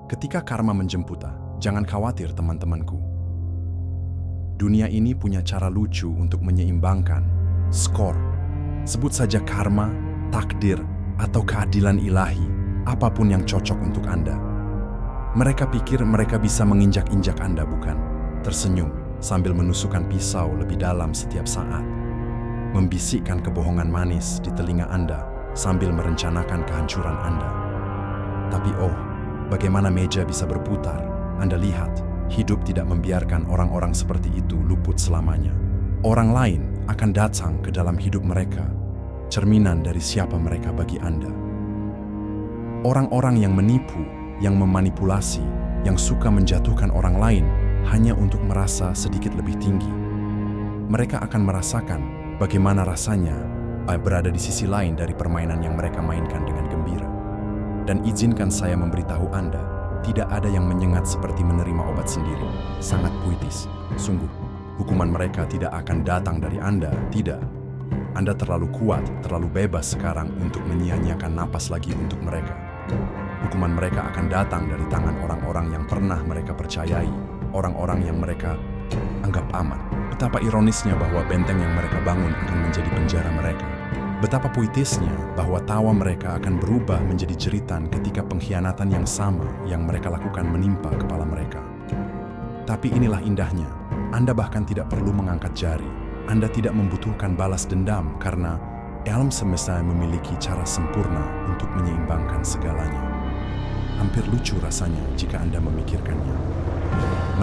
Ketika karma menjemput, jangan khawatir teman-temanku. Dunia ini punya cara lucu untuk menyeimbangkan skor. Sebut saja karma, takdir, atau keadilan ilahi, apapun yang cocok untuk Anda. Mereka pikir mereka bisa menginjak-injak Anda, bukan? Tersenyum sambil menusukkan pisau lebih dalam setiap saat. Membisikkan kebohongan manis di telinga Anda sambil merencanakan kehancuran Anda. Tapi bagaimana meja bisa berputar? Anda lihat, hidup tidak membiarkan orang-orang seperti itu luput selamanya. Orang lain akan datang ke dalam hidup mereka, cerminan dari siapa mereka bagi Anda. Orang-orang yang menipu, yang memanipulasi, yang suka menjatuhkan orang lain hanya untuk merasa sedikit lebih tinggi. Mereka akan merasakan bagaimana rasanya berada di sisi lain dari permainan yang mereka mainkan dengan gembira. Dan izinkan saya memberitahu Anda, tidak ada yang menyengat seperti menerima obat sendiri. Sangat puitis, sungguh. Hukuman mereka tidak akan datang dari Anda, tidak. Anda terlalu kuat, terlalu bebas sekarang untuk menyia-nyiakan napas lagi untuk mereka. Hukuman mereka akan datang dari tangan orang-orang yang pernah mereka percayai, orang-orang yang mereka anggap aman. Betapa ironisnya bahwa benteng yang mereka bangun akan menjadi penjara mereka. Betapa puitisnya bahwa tawa mereka akan berubah menjadi jeritan ketika pengkhianatan yang sama yang mereka lakukan menimpa kepala mereka. Tapi inilah indahnya, Anda bahkan tidak perlu mengangkat jari. Anda tidak membutuhkan balas dendam karena alam semesta memiliki cara sempurna untuk menyeimbangkan segalanya. Hampir lucu rasanya jika Anda memikirkannya.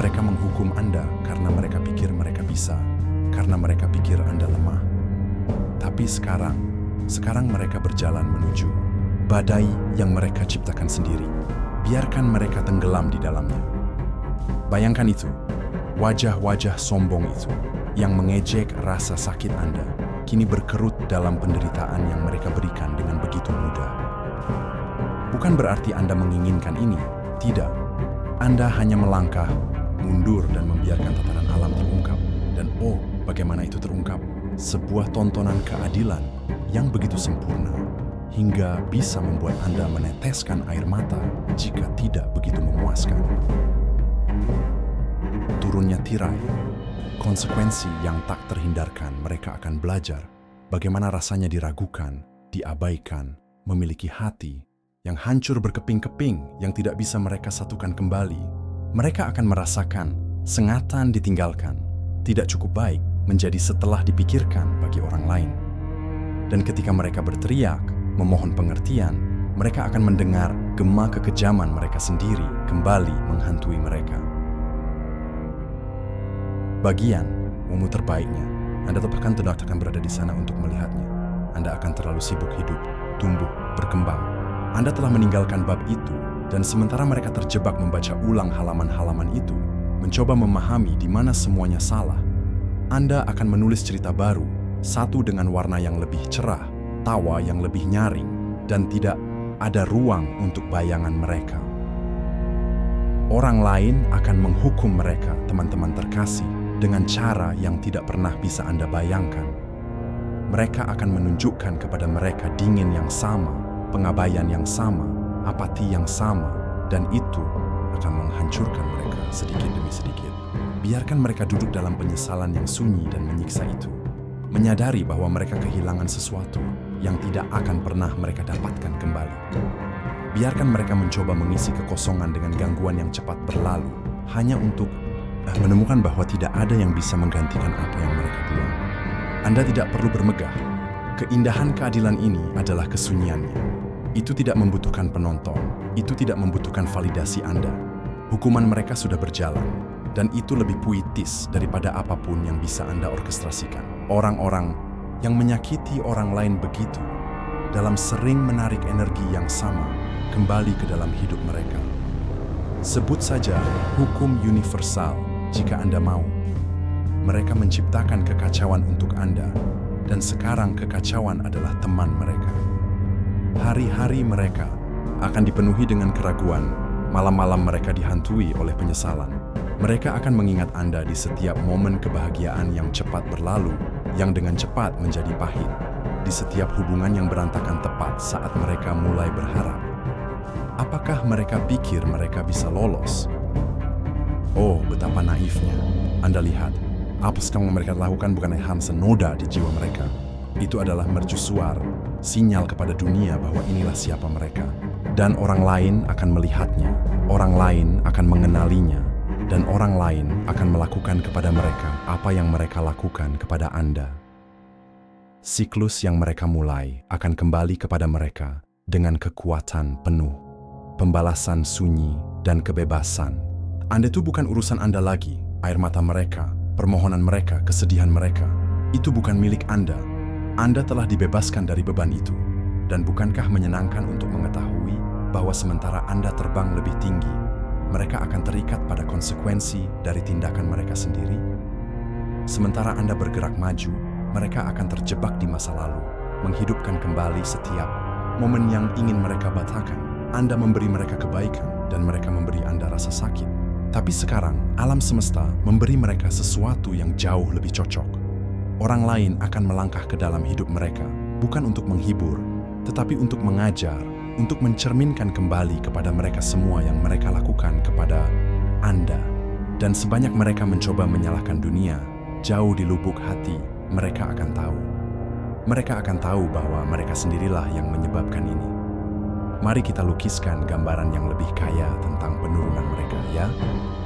Mereka menghukum Anda karena mereka pikir mereka bisa, karena mereka pikir Anda lemah. Tapi sekarang mereka berjalan menuju badai yang mereka ciptakan sendiri. Biarkan mereka tenggelam di dalamnya. Bayangkan itu, wajah-wajah sombong itu yang mengejek rasa sakit Anda, kini berkerut dalam penderitaan yang mereka berikan dengan begitu mudah. Bukan berarti Anda menginginkan ini, tidak. Anda hanya melangkah, mundur dan membiarkan tatanan alam terungkap. Dan bagaimana itu terungkap? Sebuah tontonan keadilan yang begitu sempurna, hingga bisa membuat Anda meneteskan air mata jika tidak begitu memuaskan. Turunnya tirai, konsekuensi yang tak terhindarkan. Mereka akan belajar bagaimana rasanya diragukan, diabaikan, memiliki hati yang hancur berkeping-keping yang tidak bisa mereka satukan kembali. Mereka akan merasakan sengatan ditinggalkan, tidak cukup baik menjadi setelah dipikirkan bagi orang lain. Dan ketika mereka berteriak, memohon pengertian, mereka akan mendengar gema kekejaman mereka sendiri kembali menghantui mereka. Bagian umum terbaiknya, Anda bahkan tidak akan berada di sana untuk melihatnya. Anda akan terlalu sibuk hidup, tumbuh, berkembang. Anda telah meninggalkan bab itu, dan sementara mereka terjebak membaca ulang halaman-halaman itu, mencoba memahami di mana semuanya salah, Anda akan menulis cerita baru, satu dengan warna yang lebih cerah, tawa yang lebih nyaring, dan tidak ada ruang untuk bayangan mereka. Orang lain akan menghukum mereka, teman-teman terkasih, dengan cara yang tidak pernah bisa Anda bayangkan. Mereka akan menunjukkan kepada mereka dingin yang sama, pengabaian yang sama, apati yang sama, dan itu akan menghancurkan mereka sedikit demi sedikit. Biarkan mereka duduk dalam penyesalan yang sunyi dan menyiksa itu, menyadari bahwa mereka kehilangan sesuatu yang tidak akan pernah mereka dapatkan kembali. Biarkan mereka mencoba mengisi kekosongan dengan gangguan yang cepat berlalu, hanya untuk menemukan bahwa tidak ada yang bisa menggantikan apa yang mereka buang. Anda tidak perlu bermegah. Keindahan keadilan ini adalah kesunyiannya. Itu tidak membutuhkan penonton, itu tidak membutuhkan validasi Anda. Hukuman mereka sudah berjalan, dan itu lebih puitis daripada apapun yang bisa Anda orkestrasikan. Orang-orang yang menyakiti orang lain begitu, dalam sering menarik energi yang sama kembali ke dalam hidup mereka. Sebut saja hukum universal jika Anda mau. Mereka menciptakan kekacauan untuk Anda, dan sekarang kekacauan adalah teman mereka. Hari-hari mereka akan dipenuhi dengan keraguan, malam-malam mereka dihantui oleh penyesalan. Mereka akan mengingat Anda di setiap momen kebahagiaan yang cepat berlalu, yang dengan cepat menjadi pahit, di setiap hubungan yang berantakan tepat saat mereka mulai berharap. Apakah mereka pikir mereka bisa lolos? Oh, betapa naifnya. Anda lihat, apa yang mereka lakukan bukan hanya senoda di jiwa mereka. Itu adalah mercusuar, sinyal kepada dunia bahwa inilah siapa mereka. Dan orang lain akan melihatnya, orang lain akan mengenalinya, dan orang lain akan melakukan kepada mereka apa yang mereka lakukan kepada Anda. Siklus yang mereka mulai akan kembali kepada mereka dengan kekuatan penuh, pembalasan sunyi dan kebebasan. Anda itu bukan urusan Anda lagi. Air mata mereka, permohonan mereka, kesedihan mereka, itu bukan milik Anda. Anda telah dibebaskan dari beban itu. Dan bukankah menyenangkan untuk mengetahui bahwa sementara Anda terbang lebih tinggi, mereka akan terikat pada konsekuensi dari tindakan mereka sendiri? Sementara Anda bergerak maju, mereka akan terjebak di masa lalu, menghidupkan kembali setiap momen yang ingin mereka batalkan. Anda memberi mereka kebaikan, dan mereka memberi Anda rasa sakit. Tapi sekarang, alam semesta memberi mereka sesuatu yang jauh lebih cocok. Orang lain akan melangkah ke dalam hidup mereka, bukan untuk menghibur, tetapi untuk mengajar, untuk mencerminkan kembali kepada mereka semua yang mereka lakukan kepada Anda. Dan sebanyak mereka mencoba menyalahkan dunia, jauh di lubuk hati, mereka akan tahu. Mereka akan tahu bahwa mereka sendirilah yang menyebabkan ini. Mari kita lukiskan gambaran yang lebih kaya tentang penurunan mereka, ya.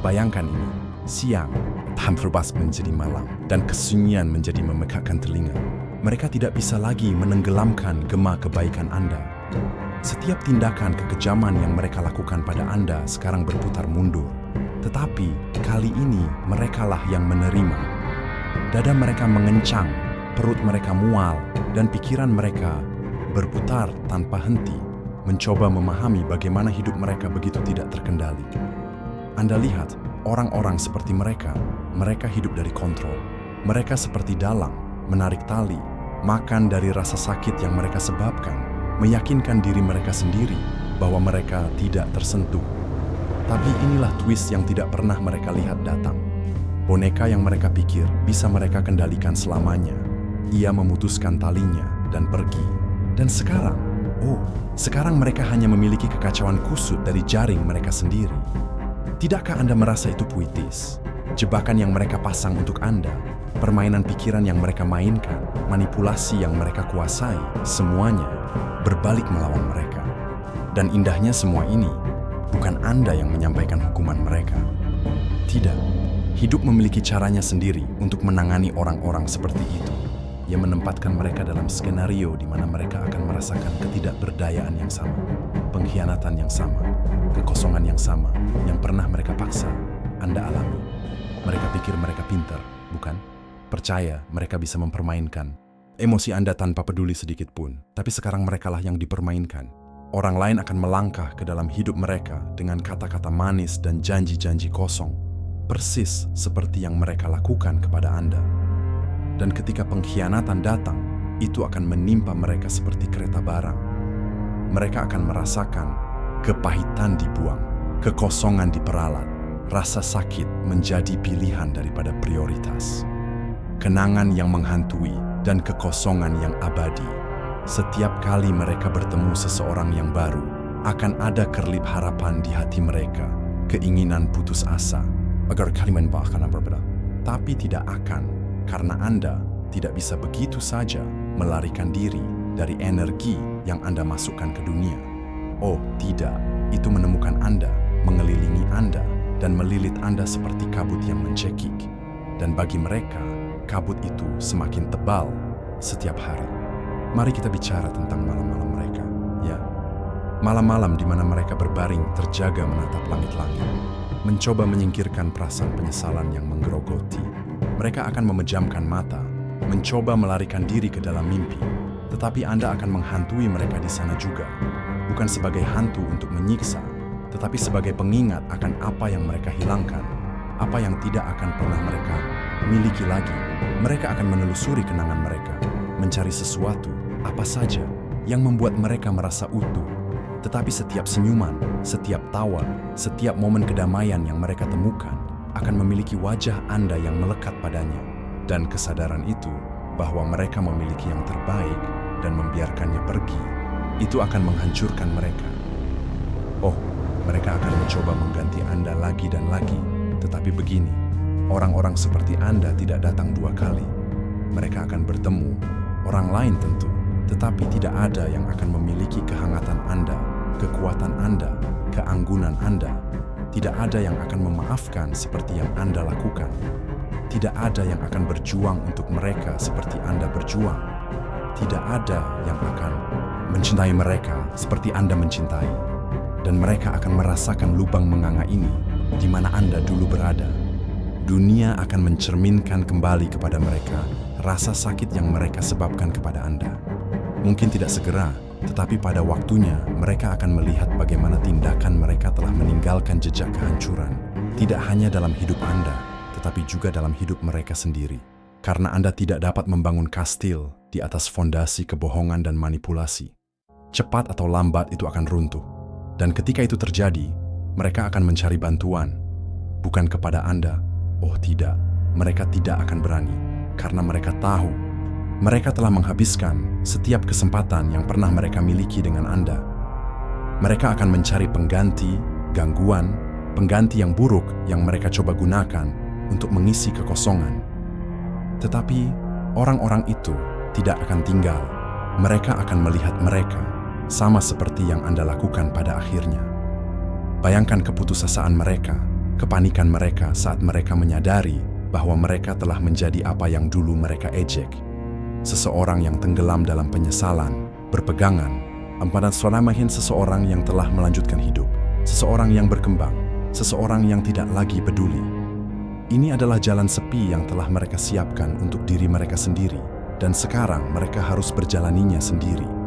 Bayangkan ini, siang, berubah menjadi malam, dan kesunyian menjadi memekakkan telinga. Mereka tidak bisa lagi menenggelamkan gema kebaikan Anda. Setiap tindakan kekejaman yang mereka lakukan pada Anda sekarang berputar mundur. Tetapi kali ini merekalah yang menerima. Dada mereka mengencang, perut mereka mual, dan pikiran mereka berputar tanpa henti, mencoba memahami bagaimana hidup mereka begitu tidak terkendali. Anda lihat, orang-orang seperti mereka hidup dari kontrol. Mereka seperti dalang, menarik tali, makan dari rasa sakit yang mereka sebabkan, meyakinkan diri mereka sendiri bahwa mereka tidak tersentuh. Tapi inilah twist yang tidak pernah mereka lihat datang. Boneka yang mereka pikir bisa mereka kendalikan selamanya. Ia memutuskan talinya dan pergi. Dan sekarang mereka hanya memiliki kekacauan kusut dari jaring mereka sendiri. Tidakkah Anda merasa itu puitis? Jebakan yang mereka pasang untuk Anda, permainan pikiran yang mereka mainkan, manipulasi yang mereka kuasai, semuanya berbalik melawan mereka. Dan indahnya semua ini, bukan Anda yang menyampaikan hukuman mereka. Tidak, hidup memiliki caranya sendiri untuk menangani orang-orang seperti itu. Ia menempatkan mereka dalam skenario di mana mereka akan merasakan ketidakberdayaan yang sama, pengkhianatan yang sama, kekosongan yang sama, yang pernah mereka paksa Anda alami. Mereka pikir mereka pintar, bukan? Percaya mereka bisa mempermainkan emosi Anda tanpa peduli sedikit pun. Tapi sekarang merekalah yang dipermainkan. Orang lain akan melangkah ke dalam hidup mereka dengan kata-kata manis dan janji-janji kosong, persis seperti yang mereka lakukan kepada Anda. Dan ketika pengkhianatan datang, itu akan menimpa mereka seperti kereta barang. Mereka akan merasakan kepahitan dibuang, kekosongan diperalat, rasa sakit menjadi pilihan daripada prioritas. Kenangan yang menghantui dan kekosongan yang abadi. Setiap kali mereka bertemu seseorang yang baru, akan ada kerlip harapan di hati mereka, keinginan putus asa, agar kalian bahkan berbeda. Tapi tidak akan. Karena Anda tidak bisa begitu saja melarikan diri dari energi yang Anda masukkan ke dunia. Oh tidak, itu menemukan Anda, mengelilingi Anda, dan melilit Anda seperti kabut yang mencekik. Dan bagi mereka, kabut itu semakin tebal setiap hari. Mari kita bicara tentang malam-malam mereka, ya. Malam-malam di mana mereka berbaring terjaga menatap langit-langit, mencoba menyingkirkan perasaan penyesalan yang menggerogoti. Mereka akan memejamkan mata, mencoba melarikan diri ke dalam mimpi, tetapi Anda akan menghantui mereka di sana juga, bukan sebagai hantu untuk menyiksa, tetapi sebagai pengingat akan apa yang mereka hilangkan, apa yang tidak akan pernah mereka miliki lagi. Mereka akan menelusuri kenangan mereka, mencari sesuatu, apa saja, yang membuat mereka merasa utuh. Tetapi setiap senyuman, setiap tawa, setiap momen kedamaian yang mereka temukan akan memiliki wajah Anda yang melekat padanya. Dan kesadaran itu, bahwa mereka memiliki yang terbaik dan membiarkannya pergi, itu akan menghancurkan mereka. Oh, mereka akan mencoba mengganti Anda lagi dan lagi. Tetapi begini, orang-orang seperti Anda tidak datang 2 kali. Mereka akan bertemu, orang lain tentu, tetapi tidak ada yang akan memiliki kehangatan Anda, kekuatan Anda, keanggunan Anda. Tidak ada yang akan memaafkan seperti yang Anda lakukan. Tidak ada yang akan berjuang untuk mereka seperti Anda berjuang. Tidak ada yang akan mencintai mereka seperti Anda mencintai. Dan mereka akan merasakan lubang menganga ini di mana Anda dulu berada. Dunia akan mencerminkan kembali kepada mereka rasa sakit yang mereka sebabkan kepada Anda. Mungkin tidak segera, tetapi pada waktunya mereka akan melihat bagaimana tindakan mereka telah meninggalkan jejak kehancuran. Tidak hanya dalam hidup Anda, tetapi juga dalam hidup mereka sendiri. Karena Anda tidak dapat membangun kastil di atas fondasi kebohongan dan manipulasi. Cepat atau lambat itu akan runtuh. Dan ketika itu terjadi, mereka akan mencari bantuan. Bukan kepada Anda. Oh tidak, mereka tidak akan berani. Karena mereka tahu mereka telah menghabiskan setiap kesempatan yang pernah mereka miliki dengan Anda. Mereka akan mencari pengganti, gangguan, pengganti yang buruk yang mereka coba gunakan untuk mengisi kekosongan. Tetapi orang-orang itu tidak akan tinggal. Mereka akan melihat mereka sama seperti yang Anda lakukan pada akhirnya. Bayangkan keputusasaan mereka, kepanikan mereka saat mereka menyadari bahwa mereka telah menjadi apa yang dulu mereka ejek. Seseorang yang tenggelam dalam penyesalan, berpegangan, dan selamahin seseorang yang telah melanjutkan hidup, seseorang yang berkembang, seseorang yang tidak lagi peduli. Ini adalah jalan sepi yang telah mereka siapkan untuk diri mereka sendiri, dan sekarang mereka harus berjalaninya sendiri.